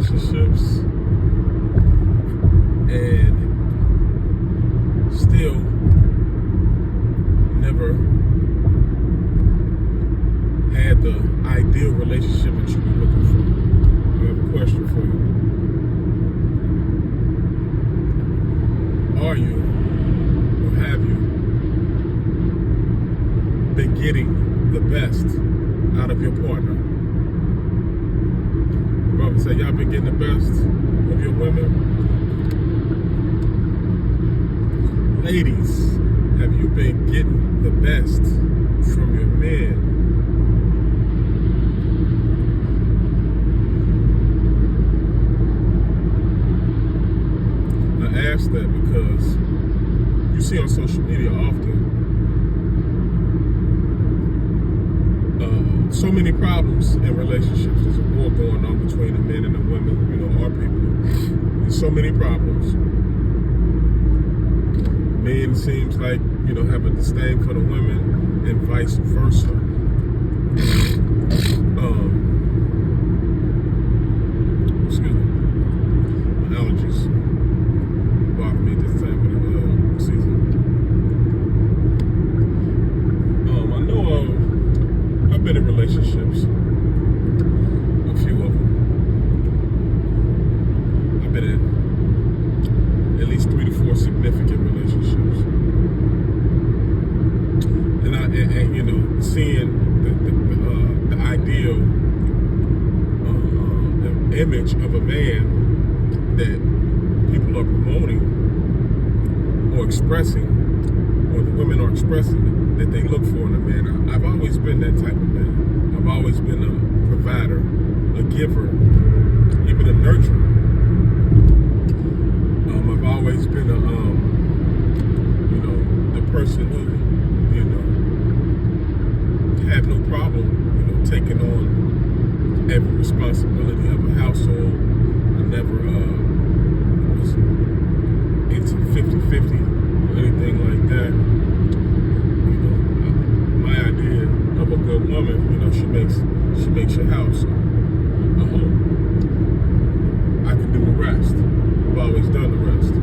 relationships and still never had the ideal relationship that you were looking for. I have a question for you. Are you, or have you, been getting the best out of your partner? Brother say, y'all been getting the best of your women? Ladies, have you been getting the best from your men? I ask that because you see on social media often so many problems in relationships. There's a war going on between the men and the women, our people. There's so many problems. Men seems like, have a disdain for the women and vice versa. Excuse me. My allergies bother me this time of the season. I know I've been in relationships, a few of them. I've been in at least 3 to 4 significant relationships, and seeing the ideal image of a man that people are promoting or expressing, or the women are expressing that they look for in a man. I've always been that type of man. I've always been a provider, a giver, even a nurturer. I've always been the person who, had no problem, taking on every responsibility of a household. I never was into 50-50 or anything like that. My idea of a good woman, she makes your house a home. I can do the rest. I've always done the rest.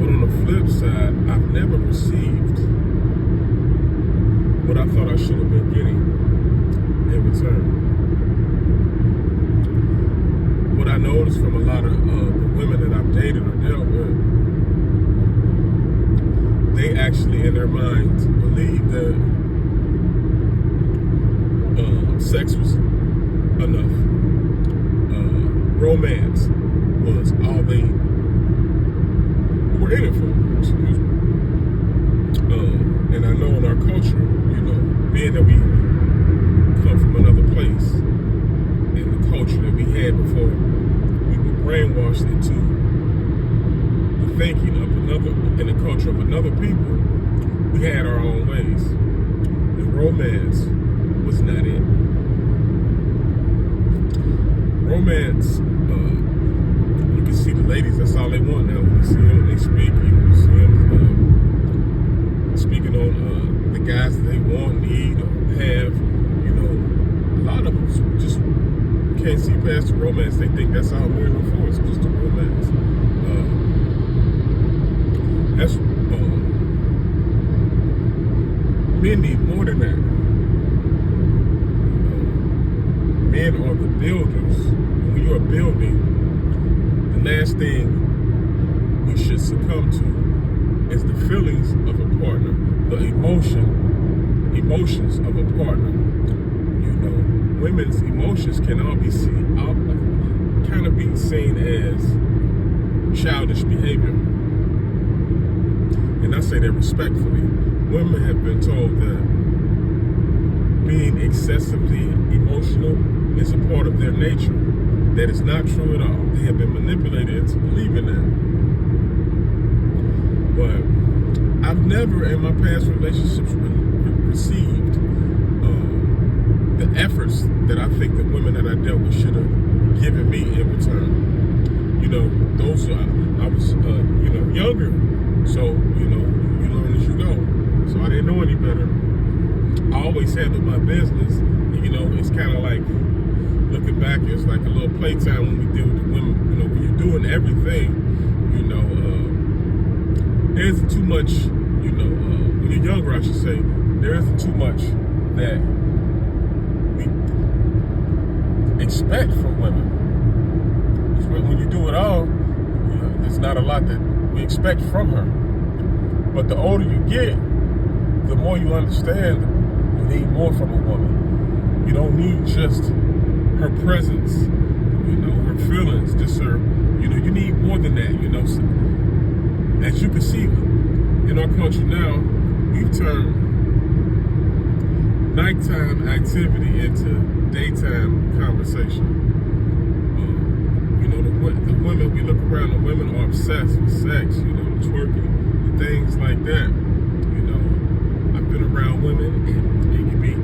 But on the flip side, I've never received what I thought I should have been getting in return. What I noticed from a lot of the women that I've dated or dealt with, they actually in their minds believe that sex was enough. Romance was all they were in it for. Excuse me. And I know in our culture, being that we come from another place, and the culture that we had before, we were brainwashed into the thinking of another, in the culture of another people, we had our own ways. And romance was not it. Romance, you can see the ladies, that's all they want now. When you see them, they speak, you see them speaking on the guys that they want, need, or have. A lot of them just can't see past the romance. They think that's all we're looking for, it's just a romance. That's men need more than that. Men are the builders. When you're building, the last thing we should succumb to is the feelings of a partner, the emotions of a partner. Women's emotions can all be seen, kind of be seen as childish behavior. And I say that respectfully. Women have been told that being excessively emotional is a part of their nature. That is not true at all. They have been manipulated into believing that. But I've never in my past relationships received the efforts that I think the women that I dealt with should have given me in return. I was younger, so you learn as you go. So I didn't know any better. I always handled my business, and it's kind of like looking back, it's like a little playtime when we deal with the women. You know, when you're doing everything, you know, there isn't too much, you know, when you're younger, I should say, there isn't too much that we expect from women. When you do it all, you know, there's not a lot that we expect from her. But the older you get, the more you understand you need more from a woman. You don't need just her presence, you know, her feelings, just her, you know, you need more than that, you know. So, as you can see, in our culture now, we've turned nighttime activity into daytime conversation. You know, the women, we look around, the women are obsessed with sex, you know, twerking, and things like that. You know, I've been around women, and it can be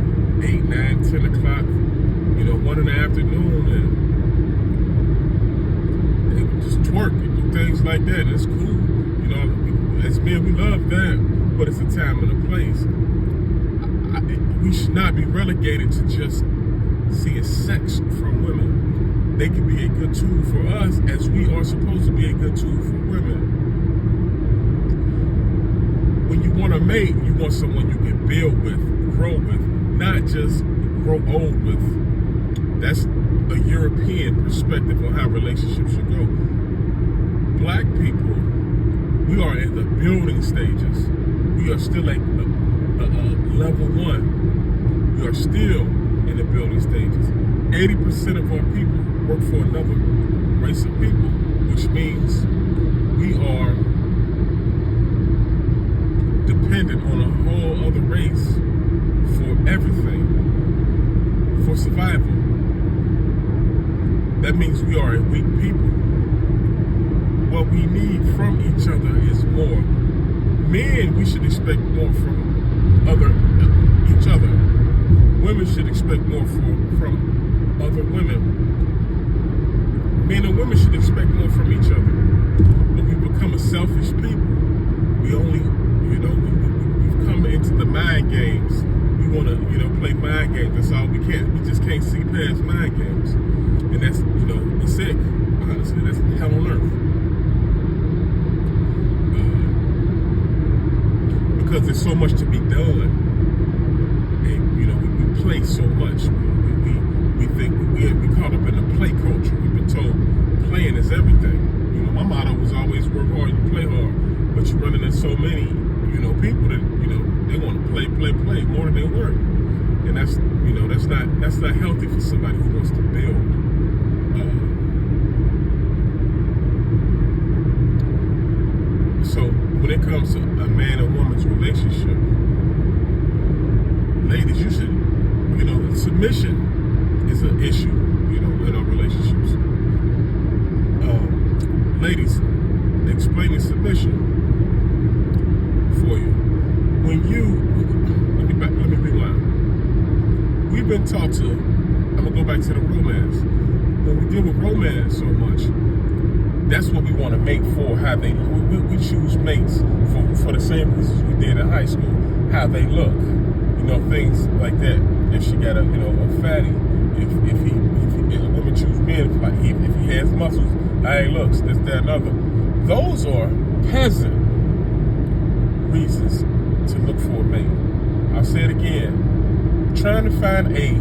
8, 9, 10 o'clock, you know, 1 in the afternoon, and they just twerk and do things like that, and it's cool. You know, as men, we love that, but it's a time and a place. We should not be relegated to just seeing sex from women. They can be a good tool for us, as we are supposed to be a good tool for women. When you want to mate, you want someone you can build with, grow with, not just grow old with. That's a European perspective on how relationships should go. Black people, we are in the building stages. We are still at level 1. We are still in the building stages. 80% of our people work for another race of people, which means we are dependent on a whole other race for everything, for survival. That means we are a weak people. What we need from each other is more. Men, we should expect more from each other. Women should expect more from other women. Men and women should expect more from each other. But we become a selfish people. We only, you know, we've come into the mind games. We want to, you know, play mind games. That's all we can. We just can't see past mind games. And that's, you know, it's sick. Honestly, that's hell on earth. Because there's so much to be done. And, you know, we play so much. We think we caught up in the play culture. We've been told playing is everything. You know, my motto was always work hard, you play hard. But you're running into so many, you know, people that, you know, they want to play more than they work. And that's, you know, that's not healthy for somebody who wants to build. So when it comes to a man and woman's relationship, ladies, you should, you know, submission is an issue, you know, in our relationships. Ladies, explaining submission for you. When you, let me rewind. We've been taught to, I'm gonna go back to the romance. When we deal with romance so much, that's what we want to make for how they, we choose mates for the same reasons we did in high school, how they look, you know, things like that. If she got a, you know, a fatty, if a woman choose men, if he has muscles, how he looks, this, that, and other. Those are peasant reasons to look for a mate. I'll say it again. Trying to find a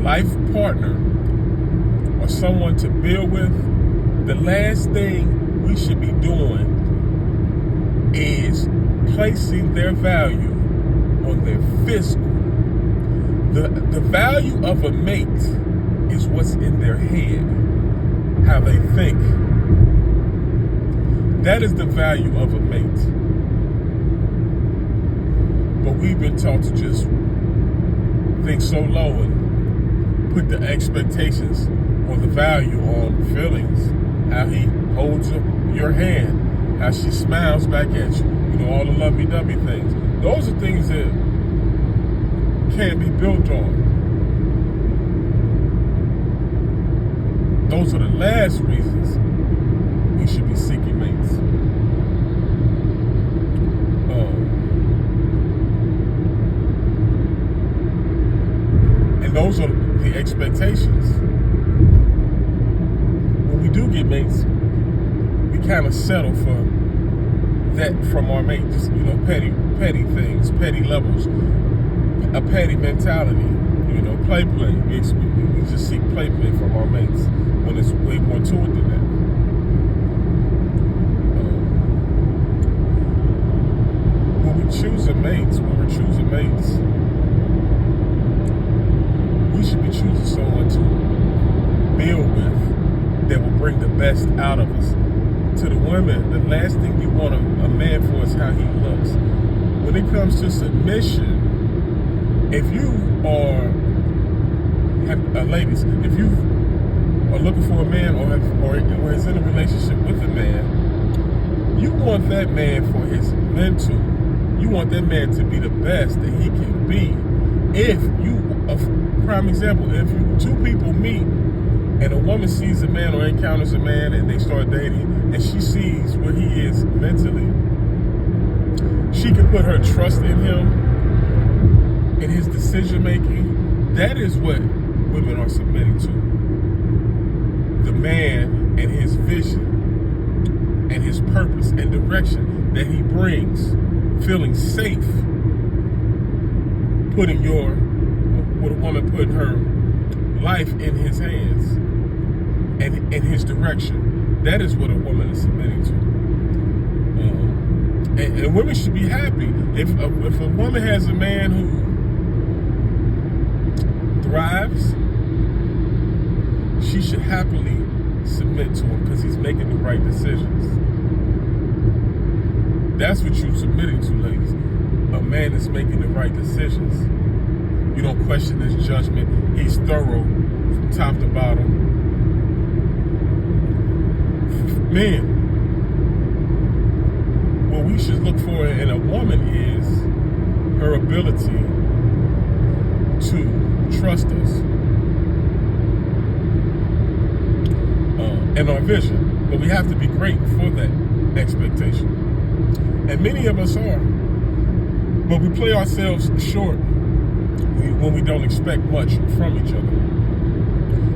life partner or someone to build with, the last thing we should be doing is placing their value on their physical. The value of a mate is what's in their head, how they think. That is the value of a mate. But we've been taught to just think so low and put the expectations or the value on feelings. How he holds your hand, how she smiles back at you, you know, all the lovey-dovey things. Those are things that can't be built on. Those are the last reasons we should be seeking mates. And those are the expectations. do get mates, we kind of settle for that from our mate. Just, petty things, petty levels, a petty mentality. Play. We just seek play from our mates when it's way more to it than that. When we're choosing mates, we should be choosing someone to build with that will bring the best out of us. To the women, the last thing we want a man for is how he looks. When it comes to submission, if you are, ladies, if you are looking for a man or is in a relationship with a man, you want that man for his mental. You want that man to be the best that he can be. If you, a prime example, if two people meet and a woman sees a man or encounters a man and they start dating and she sees where he is mentally, she can put her trust in him, in his decision making. That is what women are submitting to. The man and his vision and his purpose and direction that he brings, feeling safe, putting with a woman putting her life in his hands and in his direction. That is what a woman is submitting to. And women should be happy. If a woman has a man who thrives, she should happily submit to him because he's making the right decisions. That's what you're submitting to, ladies. A man is making the right decisions. You don't question his judgment. He's thorough from top to bottom. Men, what we should look for in a woman is her ability to trust us and our vision. But we have to be great for that expectation. And many of us are. But we play ourselves short when we don't expect much from each other.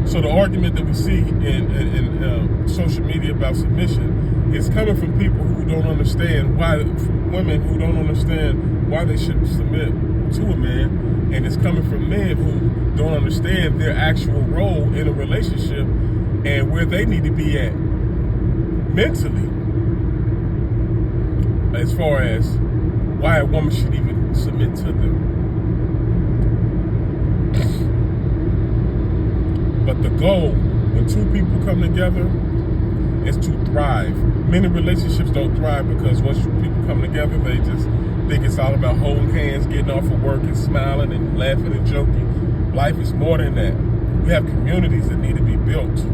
So the argument that we see in social media about submission is coming from people who don't understand why, women who don't understand why they should submit to a man, and it's coming from men who don't understand their actual role in a relationship and where they need to be at mentally, as far as why a woman should even submit to them. But the goal, when two people come together, is to thrive. Many relationships don't thrive because once people come together, they just think it's all about holding hands, getting off of work and smiling and laughing and joking. Life is more than that. We have communities that need to be built,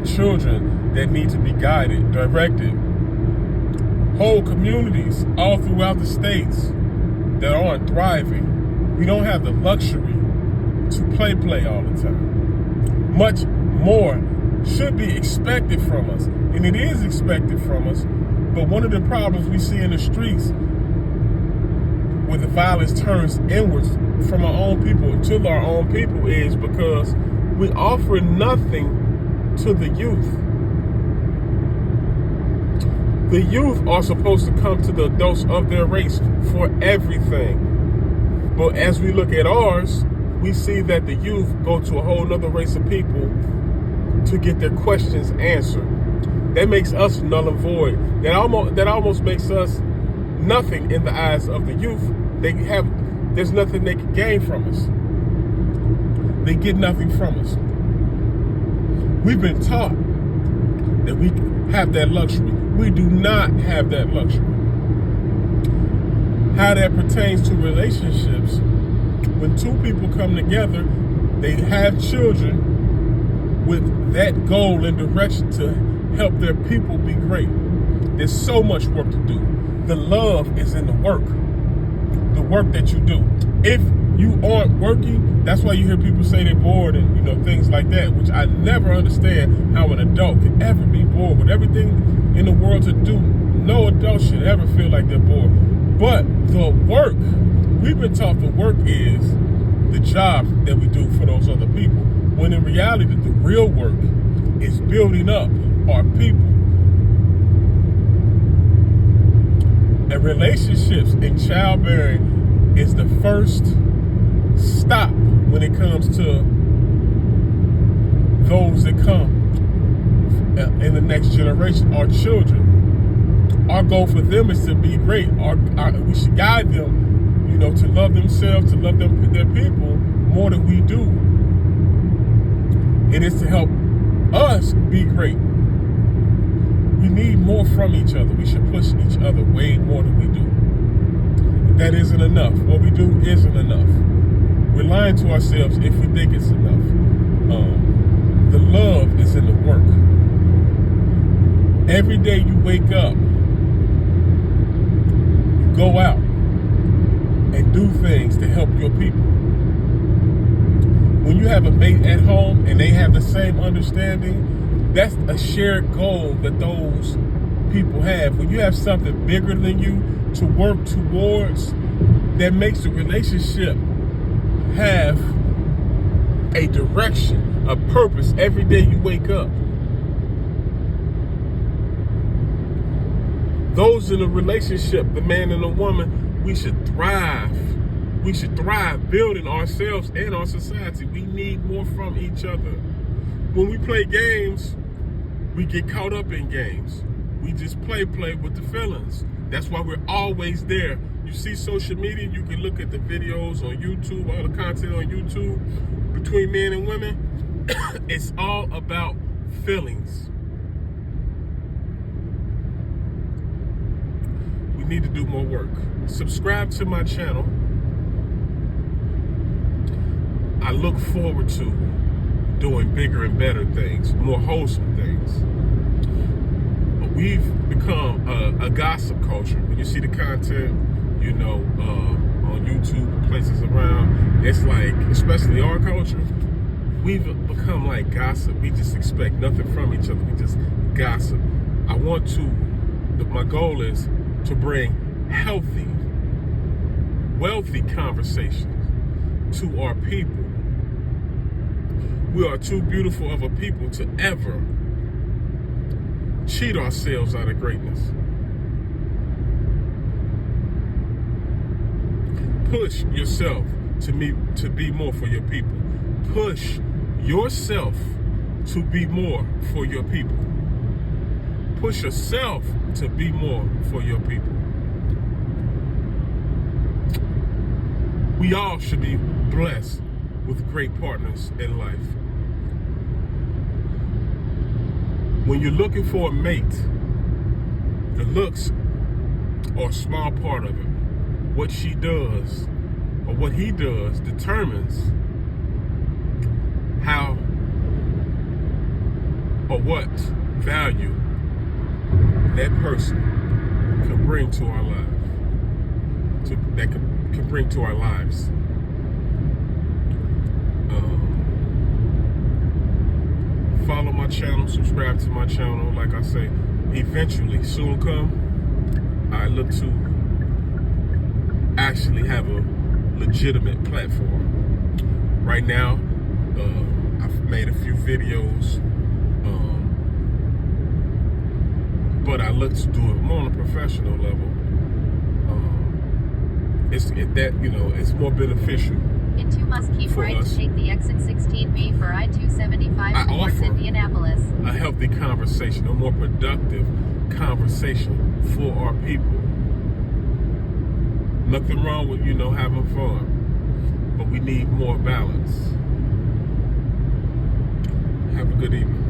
children that need to be guided, directed, whole communities all throughout the states that aren't thriving. We don't have the luxury to play all the time. Much more should be expected from us, and it is expected from us. But one of the problems we see in the streets where the violence turns inwards from our own people to our own people is because we offer nothing to the youth. The youth are supposed to come to the adults of their race for everything. But as we look at ours, we see that the youth go to a whole nother race of people to get their questions answered. That makes us null and void. That almost makes us nothing in the eyes of the youth. There's nothing they can gain from us. They get nothing from us. We've been taught that we have that luxury. We do not have that luxury. How that pertains to relationships, when two people come together, they have children with that goal and direction to help their people be great. There's so much work to do. The love is in the work that you do. If you aren't working, that's why you hear people say they're bored and things like that, which I never understand how an adult can ever be bored. With everything in the world to do, no adult should ever feel like they're bored. But the work, we've been taught the work is the job that we do for those other people, when in reality the real work is building up our people. And relationships and childbearing is the first stop when it comes to those that come in the next generation, our children. Our goal for them is to be great. We should guide them, you know, to love themselves, to love their people more than we do. It is to help us be great. We need more from each other. We should push each other way more than we do. That isn't enough. What we do isn't enough. We're lying to ourselves if we think it's enough. The love is in the work. Every day you wake up, you go out and do things to help your people. When you have a mate at home and they have the same understanding, that's a shared goal that those people have. When you have something bigger than you to work towards, that makes the relationship have a direction, a purpose every day you wake up. Those in a relationship, the man and the woman, we should thrive. We should thrive building ourselves and our society. We need more from each other. When we play games, we get caught up in games. We just play with the feelings. That's why we're always there. You see social media, you can look at the videos on YouTube, all the content on YouTube between men and women. It's all about feelings. We need to do more work. Subscribe to my channel. I look forward to doing bigger and better things, more wholesome things. We've become a gossip culture. When you see the content, you know, on YouTube and places around, it's like, especially our culture, we've become like gossip. We just expect nothing from each other. We just gossip. My goal is to bring healthy, wealthy conversations to our people. We are too beautiful of a people to ever cheat ourselves out of greatness. Push yourself to be more for your people. Push yourself to be more for your people. Push yourself to be more for your people. We all should be blessed with great partners in life. When you're looking for a mate, the looks are a small part of it. What she does or what he does determines how or what value that person can bring to our lives. Can bring to our lives. Follow my channel, subscribe to my channel. Like I say, eventually, soon come, I look to actually have a legitimate platform. Right now, I've made a few videos, but I look to do it more on a professional level. It's more beneficial. In 2 must keep right to take the exit 16B for I-275 towards Indianapolis. A healthy conversation, a more productive conversation for our people. Nothing wrong with, having fun, but we need more balance. Have a good evening.